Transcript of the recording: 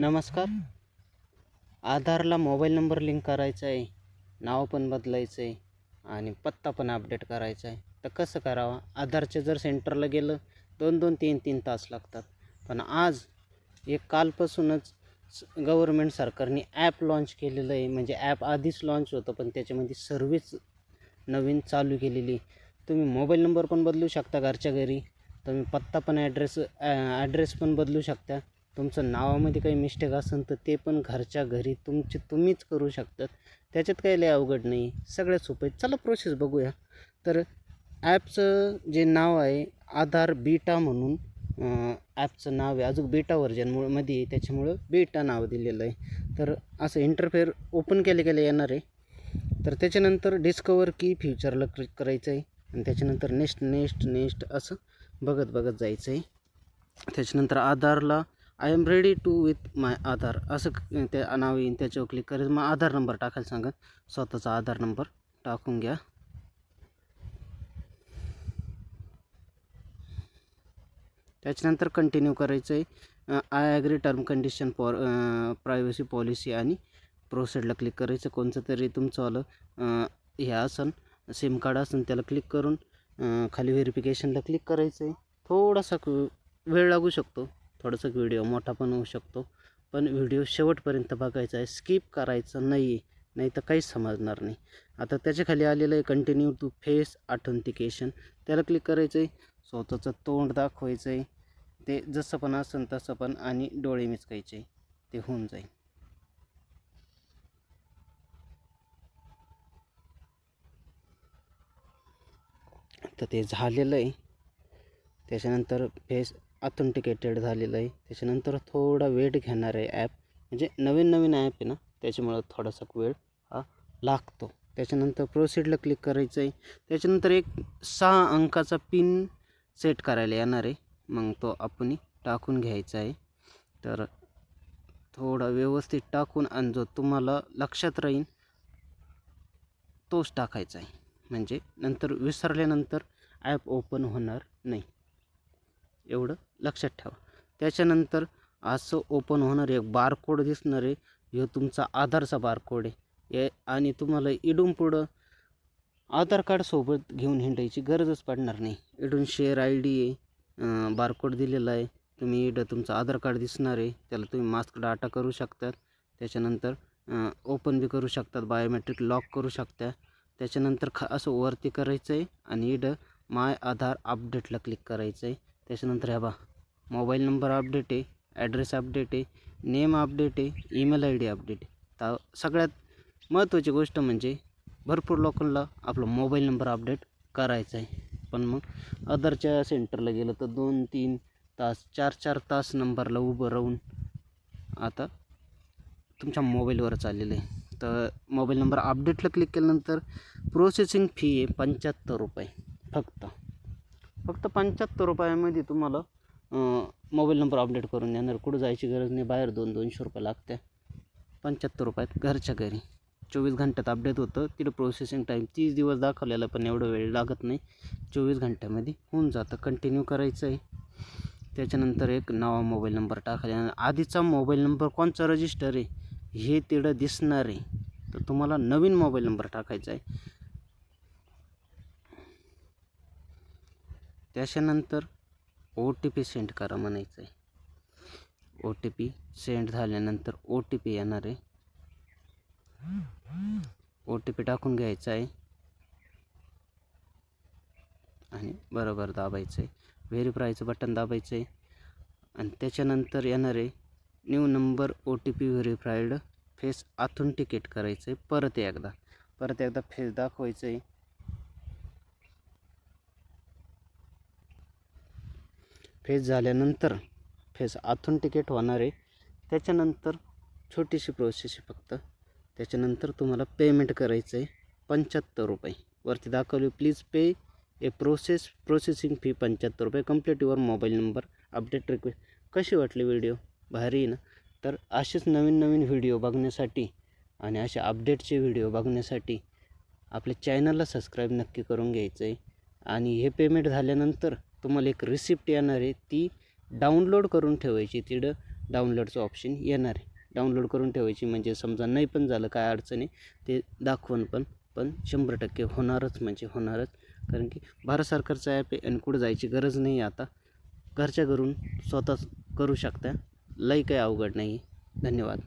नमस्कार. आधारला mobile number link करायचा आहे, नाव पण बदलायचं आहे आणि पत्ता पण अपडेट करायचा आहे. तर कसं करावं? आधारच्या जर सेंटरला गेलं 2-2, 3-3 तास लागतात. पण आज कालपासूनच गव्हर्मेंट सरकारने ॲप लॉन्च केलेलं आहे. म्हणजे ॲप आधीच लॉन्च होतं, पण त्याच्यामध्ये सर्व्हिस नवीन चालू केलेली. तुम्ही मोबाईल नंबर पण बदलू शकता घरच्या घरी. तुम्ही पत्ता पण ॲड्रेस पण बदलू शकता. तुमचं नावामध्ये काही मिस्टेक असेल तर ते पण घरच्या घरी तुम्हीच करू शकतात. त्याच्यात काही लय अवघड नाही, सगळ्यात सोपं आहे. चला प्रोसेस बघूया. तर ॲपचं जे नाव आहे आधार बीटा म्हणून ॲपचं नाव आहे. अजून बीटा व्हर्जनमध्ये आहे, त्याच्यामुळं बीटा नाव दिलेलं आहे. तर असं इंटरफेअर ओपन केले येणार आहे. तर त्याच्यानंतर डिस्कवर की फ्युचरला क्लिक करायचं आहे आणि त्याच्यानंतर नेक्स्ट असं बघत जायचं आहे. त्याच्यानंतर आधारला I am ready to with my Aadhaar असं ते नाव येईन, त्याच्यावर क्लिक करायचं. मग आधार नंबर टाकायला सांगा, स्वतःचा आधार नंबर टाकून घ्या. त्याच्यानंतर कंटिन्यू करायचं आहे. I agree term condition for privacy policy आणि प्रोसेडला क्लिक करायचं. कोणतं तरी तुमचं हे असेल सिम कार्ड असेल त्याला क्लिक करून खाली व्हेरिफिकेशनला क्लिक करायचं आहे. थोडासा वेळ लागू शकतो, थोडासा व्हिडिओ मोठा पण होऊ शकतो, पण व्हिडिओ शेवटपर्यंत बघायचा आहे, स्किप करायचं नाही तर काहीच समजणार नाही. आता त्याच्या खाली आलेलं आहे कंटिन्यू टू फेस ऑथेंटिकेशन, त्याला क्लिक करायचं आहे. स्वतःचं तोंड दाखवायचं आहे, ते जसं पण असेल तसं पण, आणि डोळे मिचकायचे, ते होऊन जाईल. तर ते झालेलं आहे. त्याच्यानंतर फेस ऑथेंटिकेटेड झालेलं आहे. त्याच्यानंतर थोडा वेळ घेणार आहे ॲप, म्हणजे नवीन ॲप आहे ना, त्याच्यामुळं थोडासा वेळ हा लागतो. त्याच्यानंतर प्रोसीडला क्लिक करायचं आहे. त्याच्यानंतर एक 6 अंकाचा पिन सेट करायला येणार आहे, मग तो आपण टाकून घ्यायचा आहे. तर थोडा व्यवस्थित टाकून, आणि जो तुम्हाला लक्षात राहील तोच टाकायचा आहे, म्हणजे नंतर विसरल्यानंतर ॲप ओपन होणार नाही, एवढं लक्षात ठेवा. त्याच्यानंतर असं ओपन होणार, एक बारकोड दिसणार आहे, ह्यो तुमचा आधारचा बारकोड आहे. आणि तुम्हाला इडून पुढं आधार कार्ड सोबत घेऊन हिंडायची गरजच पडणार नाही. इडून शेअर आय डी आहे, बारकोड दिलेला आहे. तुम्ही इडं तुमचं आधार कार्ड दिसणार आहे, त्याला तुम्ही मास्क डाटा करू शकतात. त्याच्यानंतर ओपन बी करू शकतात, बायोमेट्रिक लॉक करू शकता. त्याच्यानंतर असं वरती करायचं आहे आणि इडं माय आधार अपडेटला क्लिक करायचं आहे. त्याच्यानंतर ह्या मोबाईल नंबर अपडेट आहे, ॲड्रेस अपडेट आहे, नेम अपडेट आहे, ईमेल आय डी अपडेट आहे. तर सगळ्यात महत्त्वाची गोष्ट म्हणजे भरपूर लोकांना आपला मोबाईल नंबर अपडेट करायचा आहे, पण मग आधारच्या सेंटरला गेलं तर 2-3 तास 4-4 तास नंबरला उभं राहून आता तुमच्या मोबाईलवर चाललेलं आहे. तर मोबाईल नंबर अपडेटला क्लिक केल्यानंतर प्रोसेसिंग फी आहे 75 रुपये, फक्त 75 रुपयामध्ये तुम्हाला मोबाईल नंबर अपडेट करून देणार. कुठं जायची गरज नाही, बाहेर 200-200 रुपये लागते. 75 रुपयात घरच्या घरी 24 घंट्यात अपडेट होतं. तिथं प्रोसेसिंग टाईम 30 दिवस दाखवलेला, पण एवढा वेळ लागत नाही, 24 घंट्यामध्ये होऊन जातं. कंटिन्यू करायचं आहे. त्याच्यानंतर एक नवा मोबाईल नंबर टाकायचा. आधीचा मोबाईल नंबर कोणचा रजिस्टर आहे हे तिथं दिसणार आहे, तर तुम्हाला नवीन मोबाईल नंबर टाकायचा आहे. त्याच्यानंतर ओ टी पी सेंड करा म्हणायचं आहे. ओ टी पी सेंड झाल्यानंतर ओ टी पी येणार आहे, ओ टी पी टाकून घ्यायचा आहे आणि बरोबर दाबायचं आहे. व्हेरीफायचं बटन दाबायचं आहे आणि त्याच्यानंतर येणार आहे new number O T P verified, face authenticate करायचं आहे. परत एकदा फेस दाखवायचं आहे. फेस झाल्यानंतर फेस ऑथेंटिकेट होणार आहे. त्याच्यानंतर छोटीशी प्रोसेस आहे फक्त. त्याच्यानंतर तुम्हाला पेमेंट करायचं आहे 75 रुपये. वरती दाखवले please pay A processing fee 75 रुपये, complete your mobile number update request. कशी वाटली व्हिडिओ? भारी ना? तर असेच नवीन व्हिडिओ बघण्यासाठी आणि अशा अपडेटचे व्हिडिओ बघण्यासाठी आपल्या चॅनलला सबस्क्राईब नक्की करून घ्यायचं आहे. आणि हे पेमेंट झाल्यानंतर तुम्हाला एक रिसिप्ट येणार आहे, ती डाउनलोड करून ठेवायची. तिथं डाउनलोडचं ऑप्शन येणार आहे. डाउनलोड करून ठेवायची, म्हणजे समजा नाही पण झालं काय अडचणी ते दाखवून पण 100% होणारच म्हणजे होणारच. कारण की भारत सरकारचं ॲप आहे आणि कुठं जायची गरज नाही. आता घरच्या घरून स्वतःच करू शकता. लई काही अवघड नाही. धन्यवाद.